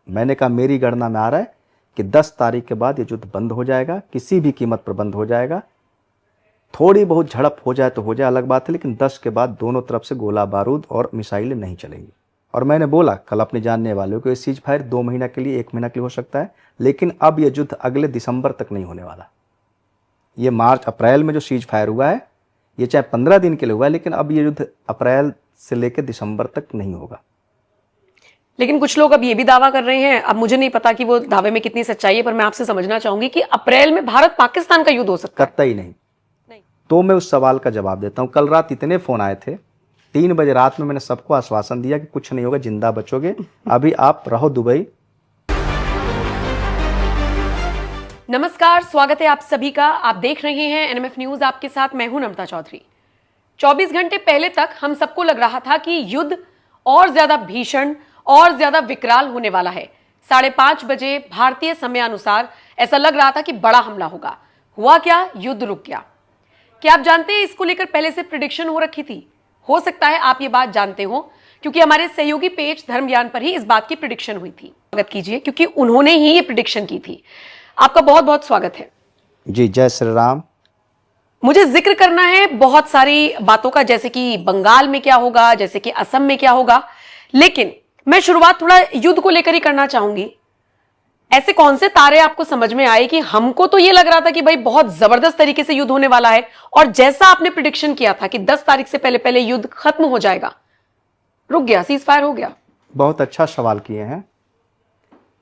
मैंने कहा मेरी गणना में आ रहा है कि 10 तारीख के बाद ये युद्ध बंद हो जाएगा, किसी भी कीमत पर बंद हो जाएगा। थोड़ी बहुत झड़प हो जाए तो हो जाए, अलग बात है, लेकिन 10 के बाद दोनों तरफ से गोला बारूद और मिसाइलें नहीं चलेंगी। और मैंने बोला कल अपने जानने वालों को, ये सीज फायर 2 महीना के लिए, 1 महीना के लिए हो सकता है, लेकिन अब ये युद्ध अगले दिसंबर तक नहीं होने वाला। ये मार्च अप्रैल में जो सीज फायर हुआ है, ये चाहे 15 दिन के लिए हुआ है, लेकिन अब ये युद्ध अप्रैल से लेकर दिसंबर तक नहीं होगा। लेकिन कुछ लोग अब ये भी दावा कर रहे हैं, अब मुझे नहीं पता कि वो दावे में कितनी सच्चाई है, पर मैं आपसे समझना चाहूंगी कि अप्रैल में भारत पाकिस्तान का युद्ध हो सकता है। कतई नहीं। तो मैं उस सवाल का जवाब देता हूं। कल रात इतने फोन आए थे, 3 बजे रात में मैंने सबको आश्वासन दिया कि कुछ नहीं होगा, जिंदा बचोगे, अभी आप रहो दुबई। नमस्कार, स्वागत है आप सभी का। आप देख रहे हैं एनएमएफ न्यूज, आपके साथ मैं हूं नम्रता चौधरी। 24 घंटे पहले तक हम सबको लग रहा था कि युद्ध और ज्यादा भीषण और ज्यादा विकराल होने वाला है। 5:30 बजे भारतीय समय अनुसार ऐसा लग रहा था कि बड़ा हमला होगा। हुआ क्या? युद्ध रुक गया। क्या आप जानते हैं इसको लेकर पहले से प्रिडिक्शन हो रखी थी? हो सकता है आप ये बात जानते हो, क्योंकि हमारे सहयोगी पेज धर्म ज्ञान पर ही इस बात की प्रिडिक्शन हुई थी। स्वागत कीजिए, क्योंकि उन्होंने ही ये प्रिडिक्शन की थी। आपका बहुत बहुत स्वागत है जी। जय श्री राम। मुझे जिक्र करना है बहुत सारी बातों का, जैसे कि बंगाल में क्या होगा, जैसे कि असम में क्या होगा, लेकिन मैं शुरुआत थोड़ा युद्ध को लेकर ही करना चाहूंगी। ऐसे कौन से तारे आपको समझ में आए कि हमको तो ये लग रहा था कि भाई बहुत जबरदस्त तरीके से युद्ध होने वाला है, और जैसा आपने प्रिडिक्शन किया था कि 10 तारीख से पहले पहले युद्ध खत्म हो जाएगा, रुक गया, सीज फायर हो गया? बहुत अच्छा सवाल किए हैं।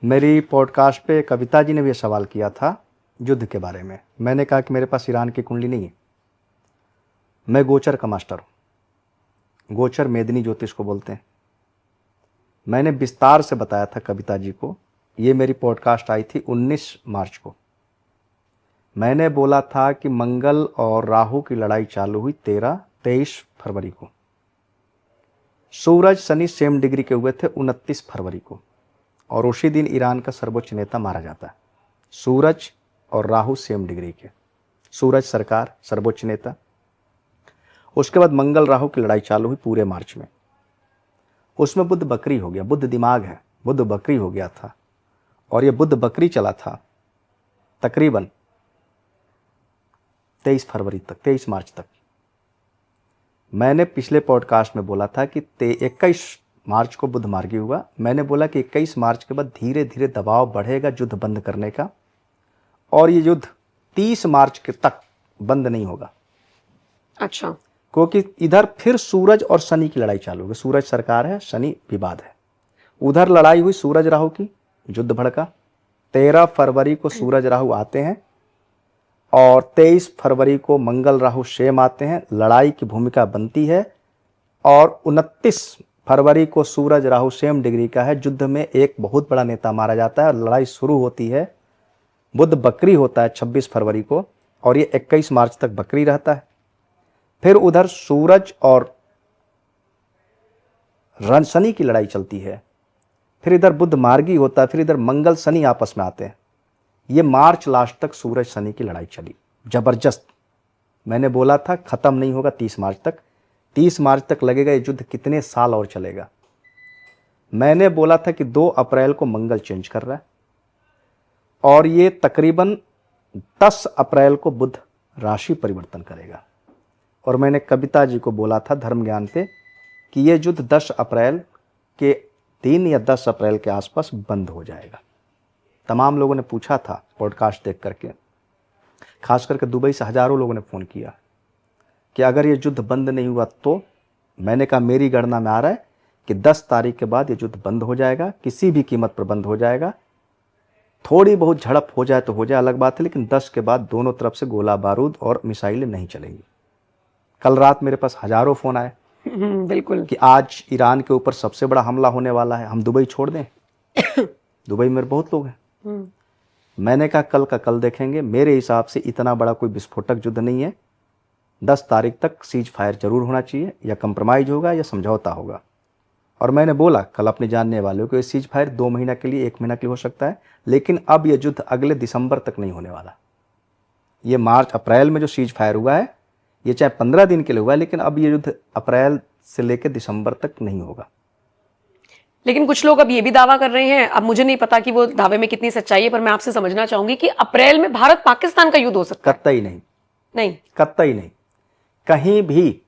मेरी पॉडकास्ट पे कविता जी ने भी सवाल किया था युद्ध के बारे में। मैंने कहा कि मेरे पास ईरान की कुंडली नहीं है, मैं गोचर का मास्टर हूं। गोचर मेदिनी ज्योतिष को बोलते हैं। मैंने विस्तार से बताया था कविता जी को। ये मेरी पॉडकास्ट आई थी 19 मार्च को। मैंने बोला था कि मंगल और राहु की लड़ाई चालू हुई 23 फरवरी को। सूरज शनि सेम डिग्री के हुए थे 29 फरवरी को, और उसी दिन ईरान का सर्वोच्च नेता मारा जाता है। सूरज और राहु सेम डिग्री के, सूरज सरकार सर्वोच्च नेता। उसके बाद मंगल राहु की लड़ाई चालू हुई पूरे मार्च में। उसमें बुध बकरी हो गया। बुध दिमाग है, बुध बकरी हो गया था, और ये बुध बकरी चला था तकरीबन 23 फरवरी तक, 23 मार्च तक। मैंने पिछले पॉडकास्ट में बोला था कि 21 मार्च को बुध मार्गी हुआ। मैंने बोला कि 21 मार्च के बाद धीरे धीरे दबाव बढ़ेगा युद्ध बंद करने का, और ये युद्ध 30 मार्च के तक बंद नहीं होगा। अच्छा। क्योंकि इधर फिर सूरज और शनि की लड़ाई चालू होगी। सूरज सरकार है, शनि विवाद है। उधर लड़ाई हुई सूरज राहु की, युद्ध भड़का। 13 फरवरी को सूरज राहु आते हैं, और 23 फरवरी को मंगल राहु सेम आते हैं। लड़ाई की भूमिका बनती है, और 29 फरवरी को सूरज राहु सेम डिग्री का है। युद्ध में एक बहुत बड़ा नेता मारा जाता है। लड़ाई शुरू होती है, बुध बकरी होता है 26 फरवरी को, और ये 21 मार्च तक बकरी रहता है। फिर उधर सूरज और शनि की लड़ाई चलती है। फिर इधर बुध मार्गी होता है। फिर इधर मंगल शनि आपस में आते हैं। ये मार्च लास्ट तक सूरज शनि की लड़ाई चली, जबरदस्त। मैंने बोला था खत्म नहीं होगा 30 मार्च तक। 30 मार्च तक लगेगा। ये युद्ध कितने साल और चलेगा? मैंने बोला था कि 2 अप्रैल को मंगल चेंज कर रहा है, और ये तकरीबन 10 अप्रैल को बुध राशि परिवर्तन करेगा। और मैंने कविता जी को बोला था धर्म ज्ञान पे कि ये युद्ध 10 अप्रैल के दिन या 10 अप्रैल के आसपास बंद हो जाएगा। तमाम लोगों ने पूछा था पॉडकास्ट देख करके, खास करके दुबई से हजारों लोगों ने फ़ोन किया कि अगर ये युद्ध बंद नहीं हुआ तो। मैंने कहा मेरी गणना में आ रहा है कि 10 तारीख के बाद ये युद्ध बंद हो जाएगा, किसी भी कीमत पर बंद हो जाएगा। थोड़ी बहुत झड़प हो जाए तो हो जाए, अलग बात है, लेकिन 10 के बाद दोनों तरफ से गोला बारूद और मिसाइलें नहीं चलेंगी। कल रात मेरे पास हजारों फ़ोन आए बिल्कुल कि आज ईरान के ऊपर सबसे बड़ा हमला होने वाला है, हम दुबई छोड़ दें। दुबई में बहुत लोग हैं। मैंने कहा कल का कल देखेंगे। मेरे हिसाब से इतना बड़ा कोई विस्फोटक युद्ध नहीं है। 10 तारीख तक सीज फायर जरूर होना चाहिए, या कंप्रोमाइज होगा या समझौता होगा। और मैंने बोला कल अपने जानने वालों को, ये सीज फायर 2 महीना के लिए, 1 महीना के लिए हो सकता है, लेकिन अब ये युद्ध अगले दिसंबर तक नहीं होने वाला। ये मार्च अप्रैल में जो सीज फायर हुआ है, ये चाहे 15 दिन के लिए हुआ है, लेकिन अब ये युद्ध अप्रैल से लेकर दिसंबर तक नहीं होगा। लेकिन कुछ लोग अब ये भी दावा कर रहे हैं, अब मुझे नहीं पता कि वो दावे में कितनी सच्चाई है, पर मैं आपसे समझना चाहूंगी कि अप्रैल में भारत पाकिस्तान का युद्ध हो सकता है। कतई नहीं, नहीं, कतई नहीं। कहीं भी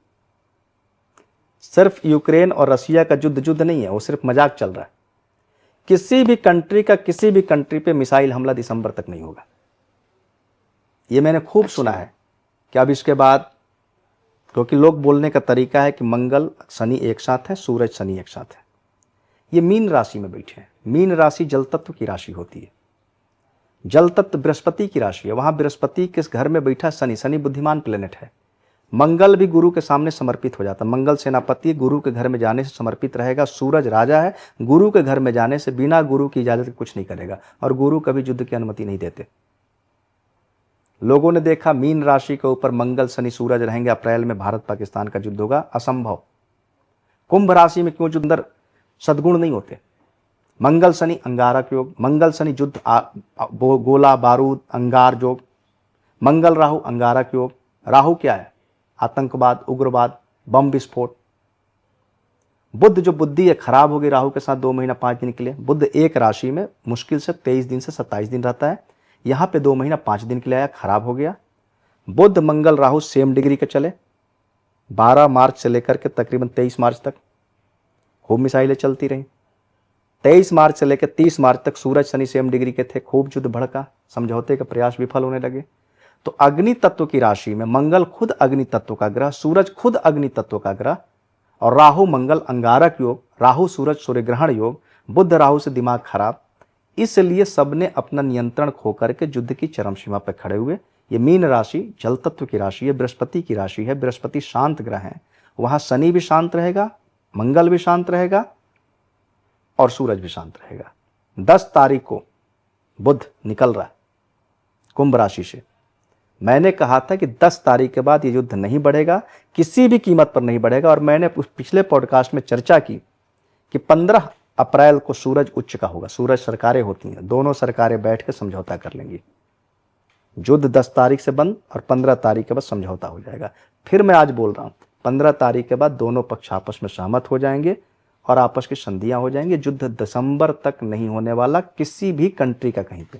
सिर्फ यूक्रेन और रशिया का युद्ध नहीं है, वो सिर्फ मजाक चल रहा है। किसी भी कंट्री का किसी भी कंट्री पे मिसाइल हमला दिसंबर तक नहीं होगा। ये मैंने खूब सुना है कि अब इसके बाद, क्योंकि लोग बोलने का तरीका है कि मंगल शनि एक साथ है, सूरज शनि एक साथ है। ये मीन राशि में बैठे हैं। मीन राशि जल तत्व की राशि होती है, जल तत्व बृहस्पति की राशि है। वहां बृहस्पति किस घर में बैठा? शनि। शनि बुद्धिमान प्लेनेट है। मंगल भी गुरु के सामने समर्पित हो जाता। मंगल सेनापति गुरु के घर में जाने से समर्पित रहेगा। सूरज राजा है, गुरु के घर में जाने से बिना गुरु की इजाजत के कुछ नहीं करेगा, और गुरु कभी युद्ध की अनुमति नहीं देते। लोगों ने देखा मीन राशि के ऊपर मंगल शनि सूरज रहेंगे, अप्रैल में भारत पाकिस्तान का युद्ध होगा, असंभव। कुंभ राशि में क्यों? जो अंदर सद्गुण नहीं होते। मंगल शनि अंगारक योग, मंगल शनि युद्ध गोला बारूद अंगार योग। मंगल राहु अंगारक योग। राहु क्या है? आतंकवाद, उग्रवाद, बम विस्फोट। बुध जो बुद्धि है खराब होगी राहु के साथ 2 महीना 5 दिन के लिए। बुध एक राशि में मुश्किल से 23 दिन से 27 दिन रहता है, यहां पे 2 महीना 5 दिन के लिए आया, खराब हो गया। बुध मंगल राहु सेम डिग्री के चले 12 मार्च से लेकर के तकरीबन 23 मार्च तक खूब मिसाइलें चलती रहीं। 23 मार्च से लेकर 30 मार्च तक सूरज शनि सेम डिग्री के थे, खूब युद्ध भड़का, समझौते का प्रयास विफल होने लगे। तो अग्नि तत्व की राशि में मंगल खुद अग्नि तत्व का ग्रह, सूरज खुद अग्नि तत्व का ग्रह, और राहु मंगल अंगारक योग, राहु सूरज सूर्य ग्रहण योग, बुध राहु से दिमाग खराब। इसलिए सबने अपना नियंत्रण खो करके युद्ध की चरम सीमा पर खड़े हुए। ये मीन राशि जल तत्व की राशि है, बृहस्पति की राशि है। बृहस्पति शांत ग्रह है, वहां शनि भी शांत रहेगा, मंगल भी शांत रहेगा, और सूरज भी शांत रहेगा। 10 तारीख को बुध निकल रहा है कुंभ राशि से। मैंने कहा था कि 10 तारीख के बाद ये युद्ध नहीं बढ़ेगा, किसी भी कीमत पर नहीं बढ़ेगा। और मैंने पिछले पॉडकास्ट में चर्चा की कि 15 अप्रैल को सूरज उच्च का होगा। सूरज सरकारें होती हैं, दोनों सरकारें बैठ के समझौता कर लेंगी। युद्ध 10 तारीख से बंद और 15 तारीख के बाद समझौता हो जाएगा। फिर मैं आज बोल रहा हूं, 15 तारीख के बाद दोनों पक्ष आपस में सहमत हो जाएंगे और आपस की संधियां हो जाएंगी। युद्ध दिसंबर तक नहीं होने वाला किसी भी कंट्री का कहीं पे।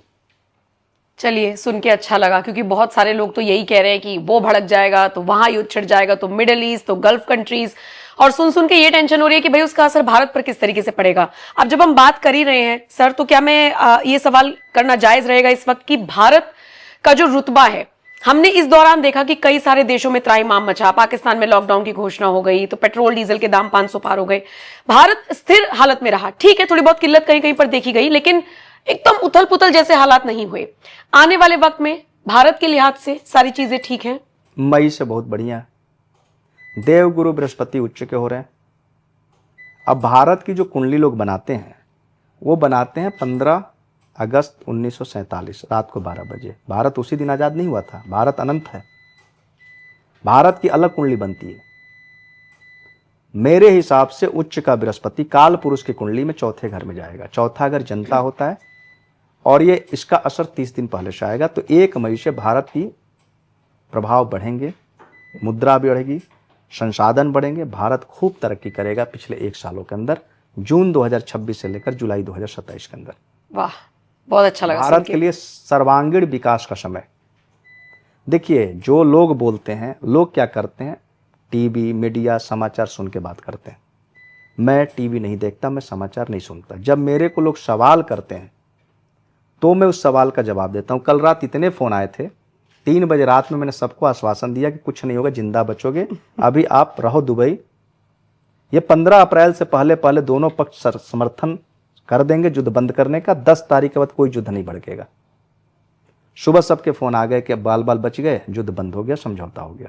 चलिए, सुन के अच्छा लगा, क्योंकि बहुत सारे लोग तो यही कह रहे हैं कि वो भड़क जाएगा तो वहां युद्ध छिड़ जाएगा, तो मिडिल ईस्ट, तो गल्फ कंट्रीज, और सुन के ये टेंशन हो रही है कि भाई उसका असर भारत पर किस तरीके से पड़ेगा। अब जब हम बात कर ही रहे हैं सर, तो क्या मैं ये सवाल करना जायज रहेगा इस वक्त कि भारत का जो रुतबा है, हमने इस दौरान देखा कि कई सारे देशों में त्राहिमाम मचा, पाकिस्तान में लॉकडाउन की घोषणा हो गई, तो पेट्रोल डीजल के दाम 500 पार हो गए, भारत स्थिर हालत में रहा। ठीक है, थोड़ी बहुत किल्लत कहीं कहीं पर देखी गई, लेकिन एकदम उथल पुथल जैसे हालात नहीं हुए। आने वाले वक्त में भारत के लिहाज से सारी चीजें ठीक हैं? मई से बहुत बढ़िया है। देवगुरु बृहस्पति उच्च के हो रहे हैं। अब भारत की जो कुंडली लोग बनाते हैं वो बनाते हैं 15 अगस्त 1947 रात को 12 बजे। भारत उसी दिन आजाद नहीं हुआ था, भारत अनंत है। भारत की अलग कुंडली बनती है। मेरे हिसाब से उच्च का बृहस्पति काल पुरुष की कुंडली में चौथे घर में जाएगा। चौथा घर जनता होता है, और ये इसका असर 30 दिन पहले से आएगा। तो 1 मई से भारत की प्रभाव बढ़ेंगे, मुद्रा बढ़ेगी, संसाधन बढ़ेंगे, भारत खूब तरक्की करेगा पिछले 1 सालों के अंदर, जून 2026 से लेकर जुलाई 2027 के अंदर। वाह, बहुत अच्छा लगा। भारत के लिए सर्वांगीण विकास का समय। देखिए, जो लोग बोलते हैं, लोग क्या करते हैं, टीवी मीडिया समाचार सुन के बात करते हैं। मैं टीवी नहीं देखता, मैं समाचार नहीं सुनता। जब मेरे को लोग सवाल करते हैं तो मैं उस सवाल का जवाब देता हूं। कल रात इतने फोन आए थे, 3 बजे रात में मैंने सबको आश्वासन दिया कि कुछ नहीं होगा, जिंदा बचोगे, अभी आप रहो दुबई। ये 15 अप्रैल से पहले दोनों पक्ष समर्थन कर देंगे युद्ध बंद करने का। 10 तारीख के बाद कोई युद्ध नहीं भड़केगा। सुबह सबके फोन आ गए कि बाल बाल बच गए, युद्ध बंद हो गया, समझौता हो गया।